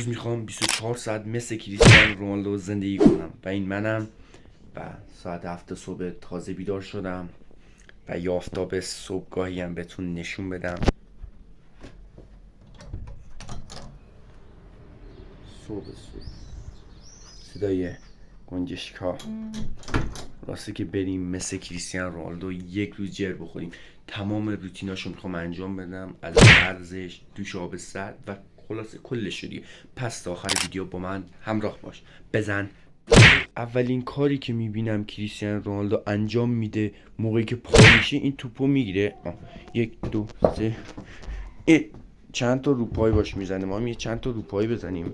امروز میخوام 24 ساعت مثل کریستیانو رونالدو زندگی کنم و این منم. و ساعت 7 صبح تازه بیدار شدم و یه آفتاب صبحگاهی هم بهتون نشون بدم. صبح صدای گنجشک‌ها. راسته که بریم مثل کریستیانو رونالدو یک روز جر بخوریم. تمام روتیناشو میخوام انجام بدم، از ورزش، دوش آب سرد و خلاصه کلش شدی. پس تا آخر ویدیو با من همراه باش. بزن. اولین کاری که میبینم کریستیانو رونالدو انجام میده موقعی که پا میشه این توپو میگیره. 1 2 3 چند تا رو پای باش میزنه. ما هم یه چند تا رو پای بزنیم.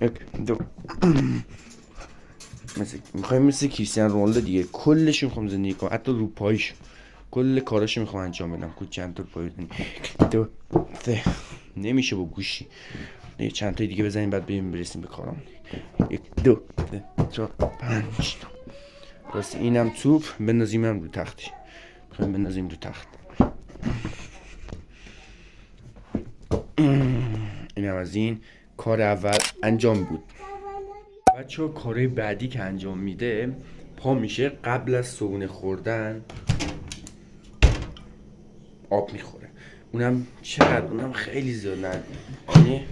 1 2 میخوایم مثل کریستیانو رونالدو دیگه کلش میخوام زندگی کنم، حتی رو پایش کل کاراشو میخوام انجام بدم. چند تا رو پای بزنیم. 2 3 نمیشه با گوشی. یه چند تا دیگه بزنیم بعد برسیم به کارم. 1 2 3 4 5 راست اینم توپ بندازیم هم رو تختی. میخوایم بندازیم رو تخت. اینم از این کار اول انجام بود. بچه کارهای بعدی که انجام میده پا میشه قبل از صبحونه خوردن آب میخوره. اونم چقدر؟ اونم خیلی زیاد نه، یعنی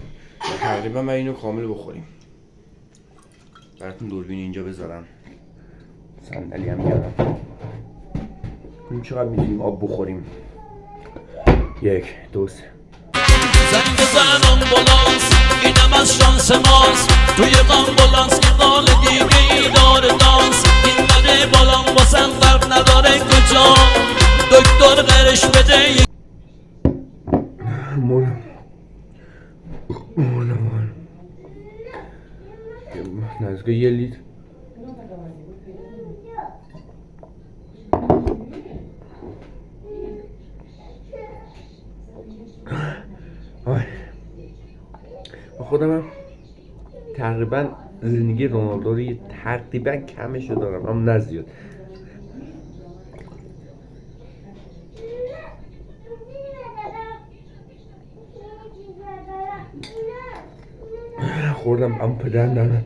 تقریبا من اینو کامل بخوریم. براتون دوربین اینجا بذارم، صندلی هم میارم. این چقدر میتونیم آب بخوریم؟ 1 2 3 زنگ بزن آمبولانس، اینم از شانس ماست. توی آمبولانس که قال دیگه ای داره دانس. این داره بالام واسم فرق نداره کجا، دکتر قرش بده. مولم نزدیک 1 لیتر. خودم هم تقریبا زندگی رونالدو رو تقریبا کمش رو دارم، اما نه زیاد. خوردم اما پدرم نمید.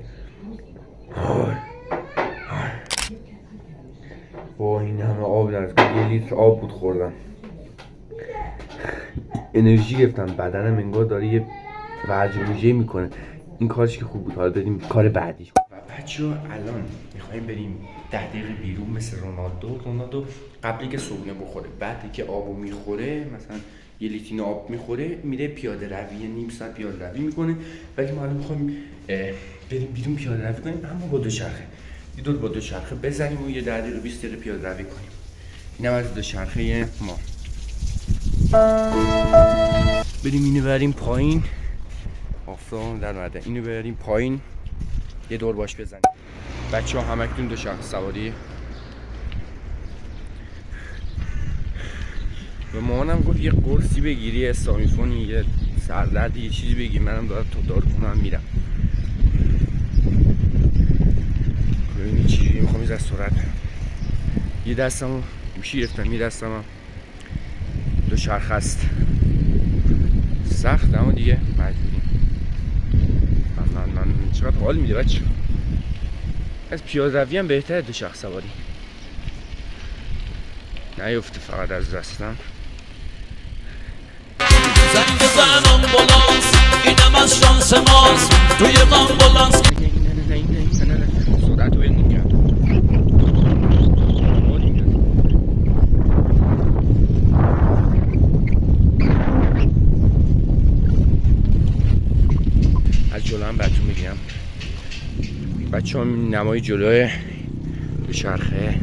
با این همه آب نرسید. 1 لیتر آب بود خوردم. انرژی گرفتم، بدنم انگار داره یه ورجه میکنه. این کارش که خوب بود. حالا بریم کار بعدیش. و بچه الان میخوایم بریم 10 دقیقه بیرون مثل رونالدو قبلی که صبحونه بخوره. بعدی که آبو میخوره، مثلا 1 لیتر آب میخوره، میره پیاده روی، نیم ساعت پیاده روی میکنه. ولی ما الان میخوایم بریم بیرون پیاده روی کنیم، اما با دوچرخه. یه دور با دوچرخه بزنیم و یه 10 دقیقه 20 دقیقه پیاده روی کنیم. اینم از دوچرخه ما. بریم اینو بریم پایین. آفتاب در اومده. اینو بریم پایین یه دور باش بزنیم. بچه‌ها همکنون دوچرخه سواری. و مامانم گفت یه قرصی بگیری، استامیفونی، یه سردردی، یه چیزی بگیر. منم دارم میرم. ببینید چی میخوام از سرعت. یه دستمو گوشی گرفتم، یه دستمو دوچرخه است. سخت اما دیگه مجبوریم. من چقدر حال میده بچه. از پیاده روی هم بهتره دوچرخه سواری. نیفته فقط از دستم. زنگ بزن آمبولانس، اینم از شانس ماست. توی آمبولانس نه سرعت رو بلند کرد. از جلو هم براتون میگیرم. بچه هم نمای جلوی دوچرخه.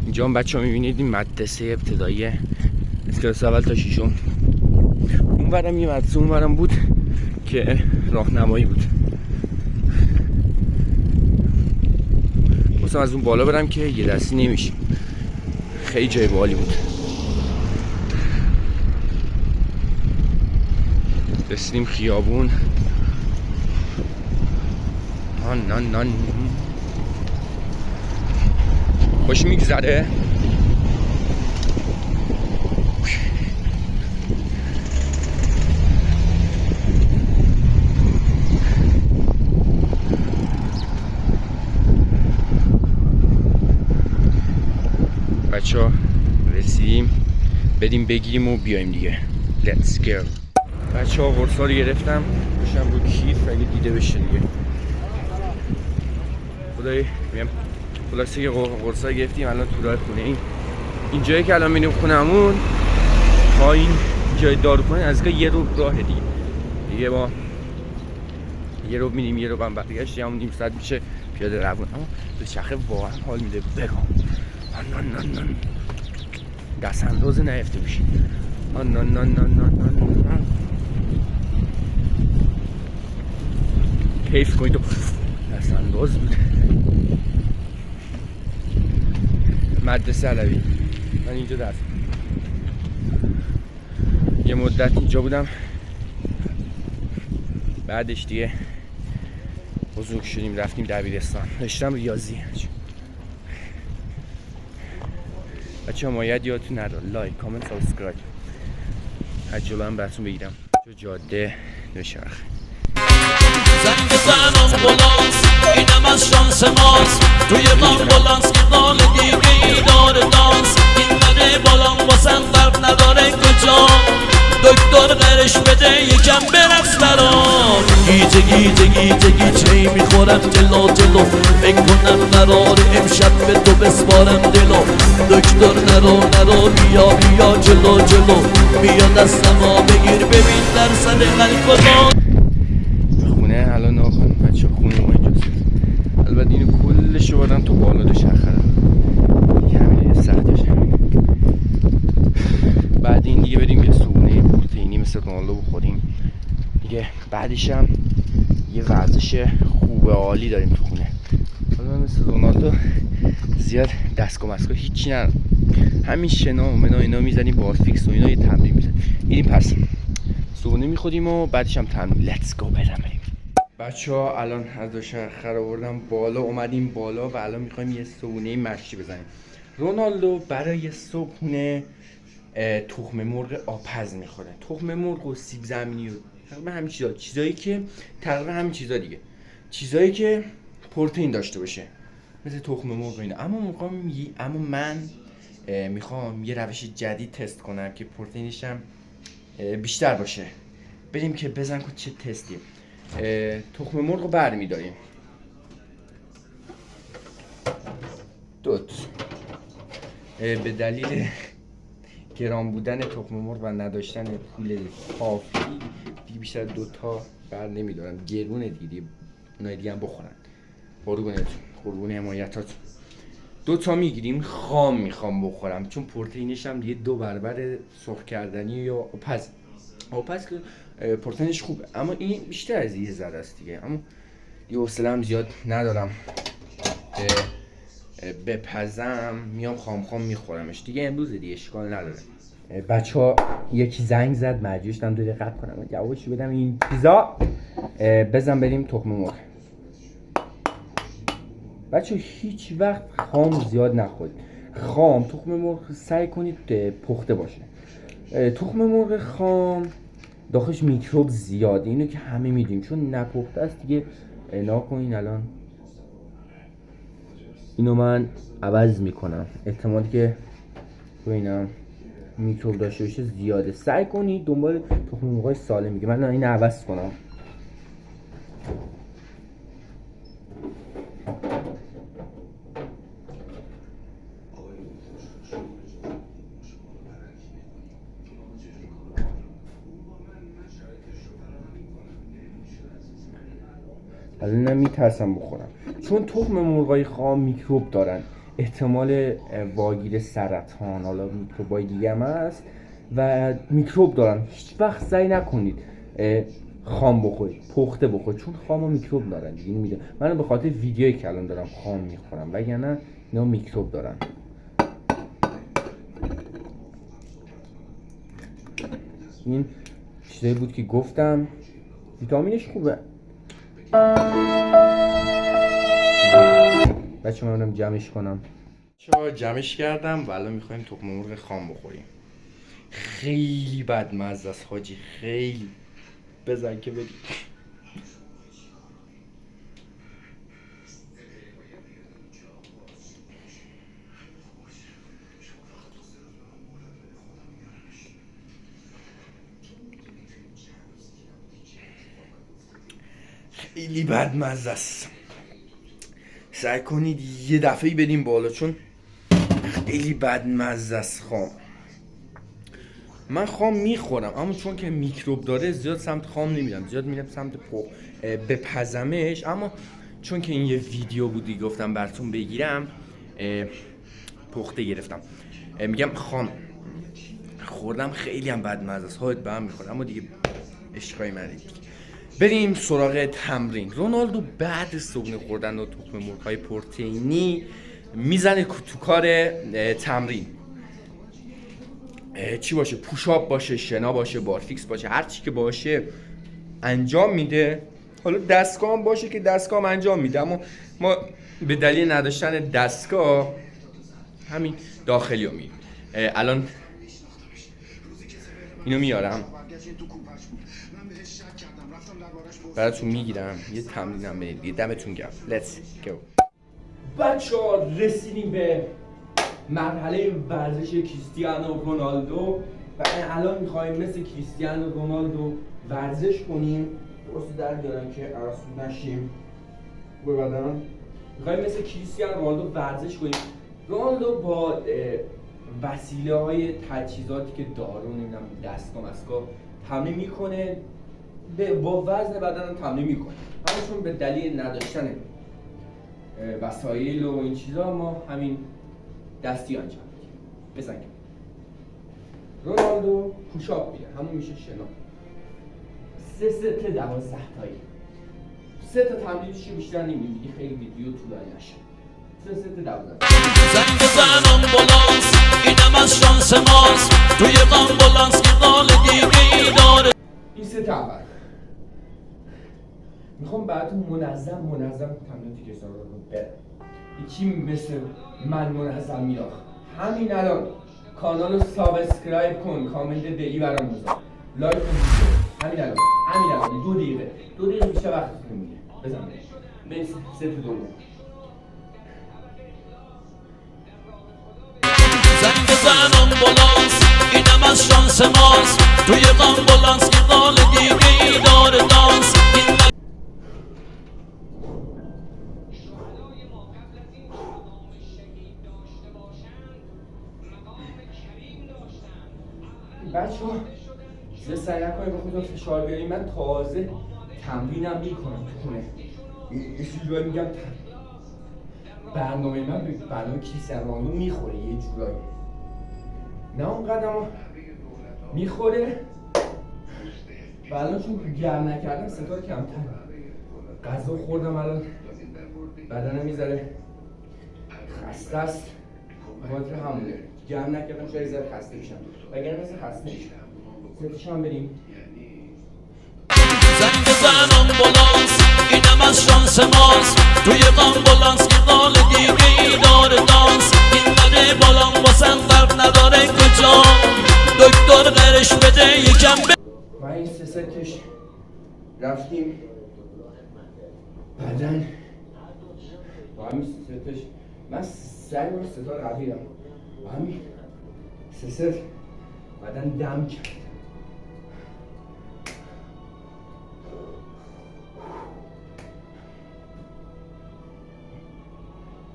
اینجا هم بچه ها میبینید این مدرسه ابتدایی از کلاس اول تا 6. اون برم یه مدرسه اون برم بود که راهنمایی بود. مثلا از اون بالا برم که یه دستی نمیشه. خیلی جای باحالی بود. رسیدیم خیابون. نان خوش میگذره. بچه ها رسیدیم، بریم بگیریم و بیایم دیگه. Let's go. بچه ها قرصا رو گرفتم باشم رو کیف اگه دیده بشه دیگه. خدایی میم خلاصه که قرصا گرفتیم، الان تو راه خونه ایم. این جایی که الان میریم خونمون تا این جای داروخونه از که یه رو راه دیگه با یه رو میریم، یه رو هم برگشت، همون نیم ساعت میشه پیاده روون. اما به چرخه واقعا حال میده. بگم دست انداز نیفته میشه. کیف کنید و دست انداز بود. مدرسه علوی من اینجا درس یه مدت اینجا بودم، بعدش دیگه بزرگ شدیم رفتیم دبیرستان، رشتم ریاضی. بچه ها ماید یادتون نره لایک کامنت سابسکرایب. از جلو هم براتون بگیرم جو جاده دوچرخه. زنگ بزن آمبولانس اینم از شانس ماست، توی آمبولانس ایقال دیگه ای داره دانس. این داره بالام واسم فرق نداره کجا، دکتر قرش بده یکم برقص برام. گیجه گیجه گیجه گیجه ای میخورم جلو جلو، فکر کنم قرار امشب به تو بسپارم دلو. دکتر نرو بیا بیا جلو جلو، بیا دستمو بگیر ببین درصد الکل. خونه الان آخر بچه خونه ما اینجاست. البته اینو کلشو بردم تو بالا دو شخرم دیگه، همین یه سختش. بعد این دیگه بریم یه صبحونه پروتئینی مثل رونالدو بخوریم دیگه. بعدش هم یه ورزش خوب عالی داریم تو خونه. حالا مثل رونالدو زیاد دستگاه مسکا هیچی ندارم، همین شنا و منا اینا میزنیم، بار فیکس و اینا یه تمرین میزنیم. میریم پس صبحونه میخوریم و بعدش هم تمرین. لیتس گو بریم. بچه ها الان از دوچرخه رو آوردم بالا، اومدیم بالا و الان میخوایم یه صبحونه مشکی بزنیم. رونالدو برای صبحونه تخم مرغ آبپز میخوره. تخم مرغ و سیب زمینی و تقریبا همین چیزایی که تقریبا همین چیزا دیگه، چیزایی که پروتئین داشته باشه مثل تخم مرغ و اینا. اما من میخوام یه روش جدید تست کنم که پروتئینش هم بیشتر باشه. بریم که بزن کن چه تستیه. تخم مرغ رو برمی‌داریم دوت، به دلیل گران بودن تخم مرغ و نداشتن پول کافی دیگه بیشتر دوتا بر نمیدارم، گرونه دیگه. اونای دیگه هم بخورن. قربون حمایتاتون. دوتا میگیریم. خام میخوام بخورم چون پروتئینش هم دیگه 2 برابر سرخ کردنی یا آبپز که پروتئینش خوبه، اما این بیشتر از یه ذره است دیگه. اما یه حوصله‌ام زیاد ندارم بپزم، میام خام میخورمش دیگه. امروز دیگه اشکال نداره. بچه‌ها یکی زنگ زد مجبور شدم 2 دقیقه قطع کنم جوابش بدم این پیزا بزن بریم تخم مرغ. بچه‌ها هیچ وقت خام زیاد نخورید. خام تخم مرغ سعی کنید پخته باشه. تخم مرغ خام داخلش میکروب زیاده، اینو که همه میدونیم چون نپخته است دیگه. ناکنین الان اینو من عوض میکنم، احتمالی که تو اینا میکروب داشته باشه زیاده. سعی کنید دنبال تخم مرغ سالم میگه. من اینو عوض کنم. الان میترسم بخورم چون تخم مرغای خام میکروب دارن، احتمال واگیر سرطان، حالا میکروبای دیگه هم هست و میکروب دارن. هیچ وقت سعی نکنید خام بخورید، پخته بخورید چون خام و میکروب دارن دیگه. میده من به خاطر ویدیویی که الان دارم خام میخورم، وگرنه اینا میکروب دارن. این چیزایی بود که گفتم، ویتامینش خوبه. بچه من جمعش کنم. جمعش کردم و الان میخوایم تخم مرغ خام بخوریم. خیلی بدمزه است حاجی، خیلی. بزن که بدی. خیلی بدمزه است. سعی کنید یه دفعه بریم بالا چون خیلی بدمزه است خام. من خام میخورم اما چون که میکروب داره زیاد سمت خام نمیرم، زیاد میرم سمت بپزمش. اما چون که این یه ویدیو بودی گفتم براتون بگیرم، پخته گرفتم. میگم خام خوردم خیلی هم بدمزه است، حالت به هم میخوره، اما دیگه عشقای منه. بریم سراغ تمرین. رونالدو بعد صبحونه خوردن و تخم مرغ‌های پروتئینی میزنه تو کار تمرین. چی باشه، پوشاپ باشه، شنا باشه، بارفیکس باشه، هر چی که باشه انجام میده. حالا دستگاه هم باشه که دستگاه هم انجام میده، اما ما به دلیل نداشتن دستگاه همین داخلی رو میریم. الان اینو میارم براتون میگیرم، یه تمرینم بدید. دمتون گرم. Let's go. بچه‌ها رسیدیم به مرحله ورزش کریستیانو رونالدو و الان میخوایم مثل کریستیانو رونالدو ورزش کنیم. درست در بیارم که عصبی نشیم. بدنم میخوایم مثل کریستیانو رونالدو ورزش کنیم. رونالدو با وسیله های تجهیزاتی که دارو، نمیدونم دستگاه تمرین میکنه، با وزن بدنم تمرین میکنه. همون به دلیل نداشتن وسایل و این چیزا ما همین دستی انجام میدیم. بزنیم. رونالدو پوشاپ میره، همون میشه شنا. 3 ست 12 تایی. 3 تا تمرینش بیشتر نمیدیم دیگه، خیلی ویدیو طولانی نشه. 3 ست 12. زنگ بزن آمبولانس، اینم از شانس ماست. توی آمبولانس که قال دیگه ای داره. این ست اول. میخوام براتون منظم تمریناتی که سارا رو برم. یکی مثل من منظم میراخ. همین الان کانال رو سابسکرایب کن، کامنت دلی برام بذار، لایک کن. همین الان 2 دقیقه بیشتر وقتتون میگه. بزن بریم ست دوم. زنگ بزن آمبولانس، اینم از شانس ماست. توی آمبولانس که قال دیگه ای داره دانس. بچه‌ها سعی نکنید به خودتون فشار بیارید. من تازه تمرینم میکنم تو خونه. یه جورایی میگم برنامه من به برنامه کریستیانو رونالدو میخوره یه جورایی. نه اونقدر میخوره و الان چون گرم نکردم ستار کمتر. غذا خوردم الان بدنم میذاره خسته است. خاطر همونه گرم نکردم شاید ذره خسته میشم، وگرنه مثل خسته میشم. ستش هم بریم. زنگ بزن آمبولانس، اینم از شانس ماست. توی آمبولانس که قال دیگه ای داره دانس. این بده بالام واسم فرق نداره کجا، دکتر قرش بده یکم و این 3 ستش رفتیم بدن با همین 3 ستش. من سعی رو ستار قویرم با همین 3 ست بدن دم کرد.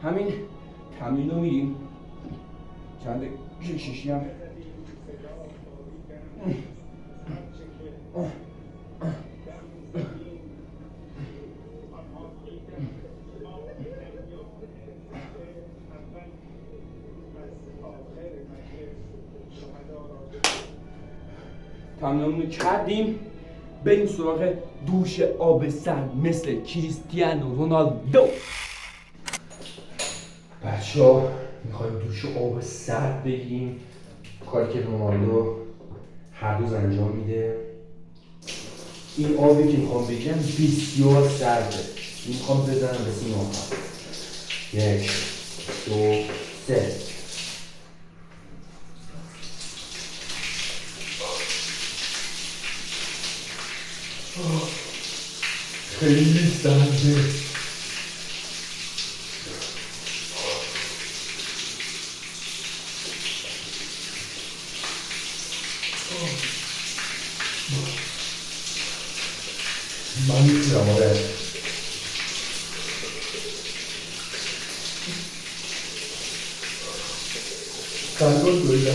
همین تمرین رو میریم چند کششی هم تمرین رو کردیم. بریم سراغ دوش آب سرد مثل کریستیانو رونالدو. بچه‌ها میخوایم دوش آب سرد بگیریم، کاری که رونالدو هر روز انجام میده. این آبی که میخوام بگیرم بسیار سرده. میخوام بزنم به سیم آخر. 1 2 3. خیلی سرده. من میتونم آره. کنگل دویدم.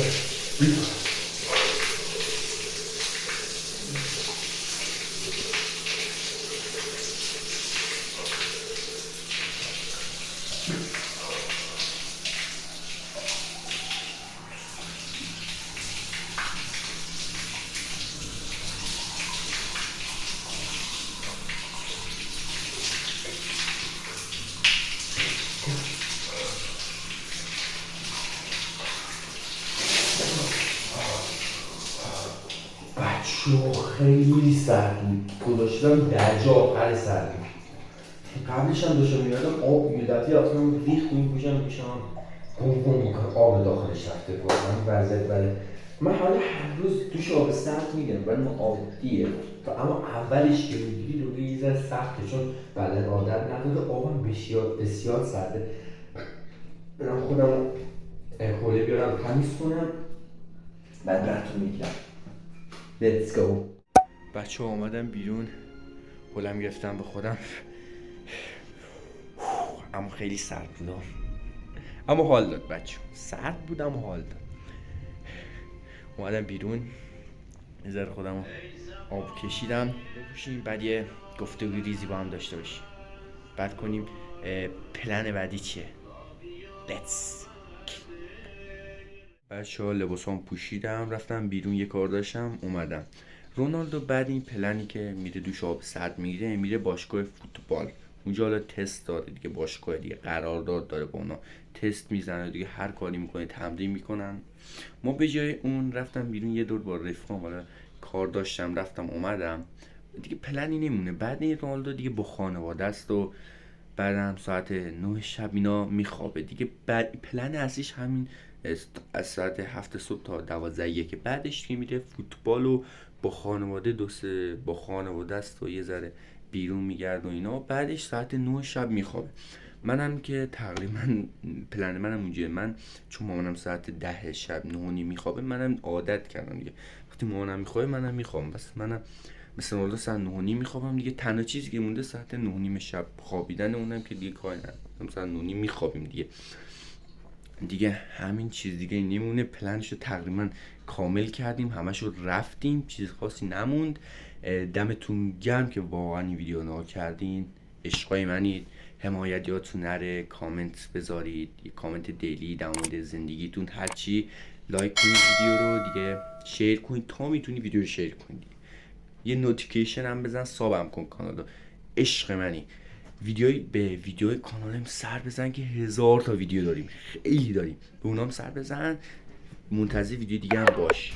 بچه خیلی سرد بود. گذاشتم درجه آخر سردی. قبلش هم داشتم میادم آب یه دفعه رفتم ریخت این گوشم میشم بوم میکنه آب داخلش رفته بود. من وضعیت بله من حالا هر روز دوش آب سرد میگیرم ولی ما عادیه اما اولش که میگیری رو یه ذره سخته چون بدن عادت نداره آبم بسیار سرده. برم خودم حوله بیارم تمیز کنم بعد براتون میگم. Let's go. بچه ها آمدم بیرون حولم گرفتم به خودم اما خیلی سرد بود اما حال داد بچه سرد بود اما حال داد. اومدم بیرون یه ذره خودم آب کشیدم بپوشیم بعد یه گفتگوی ریزی با هم داشته باشیم بعد کنیم پلن بعدی چیه. Let's بچه ها لباسام پوشیدم رفتم بیرون یه کار داشتم اومدم. رونالدو بعد این پلنی که میره دوش آب سرد میگیره میره باشگاه فوتبال اونجا حالا تست داره دیگه باشگاه دیگه قرارداد داره با اونا تست میزنه دیگه هر کاری میکنه تمرین میکنن. ما به جای اون رفتم بیرون یه دور با رفقام حالا کار داشتم رفتم اومدم دیگه پلنی نمونه. بعد این رونالدو دیگه با خانواده است و بعدم ساعت 9 شب اینا میخوابه دیگه. پلن اصلیش همین از ساعت 7 صبح تا 12 که بعدش که میره فوتبال و با خانواده با خانواده است و یه ذره بیرون میگرد و اینا بعدش ساعت 9 شب میخوابه. منم که تقریبا پلن منم اونجوریه من چون مامانم ساعت 10 شب 9 میخوابه منم عادت کردم دیگه وقتی مامانم میخوابه منم میخوابم بس منم مثلا رولو ساعت 9 میخوابم دیگه. تنها چیزی که مونده ساعت 9 شب خوابیدن اونم که دیگه کاری ندارم مثلا 9 میخوابیم دیگه همین چیز دیگه نمونه. پلنشو تقریبا کامل کردیم همشو رفتیم چیز خاصی نموند. دمتون گرم که واقعا این ویدیو نگاه کردین عشقای منید. حمایت یادتون نره کامنت بذارید یه کامنت دیلی در مورد زندگیتون هرچی لایک کنید ویدیو رو دیگه شیر کنید تا میتونی ویدیو رو شیر کنید یه نوتیفیکیشن هم بزن سابم کن کانالو عشق منی. ویدیوی کانالم سر بزن که 1000 تا ویدیو داریم خیلی داریم به اونام سر بزن منتظر ویدیو دیگه هم باش.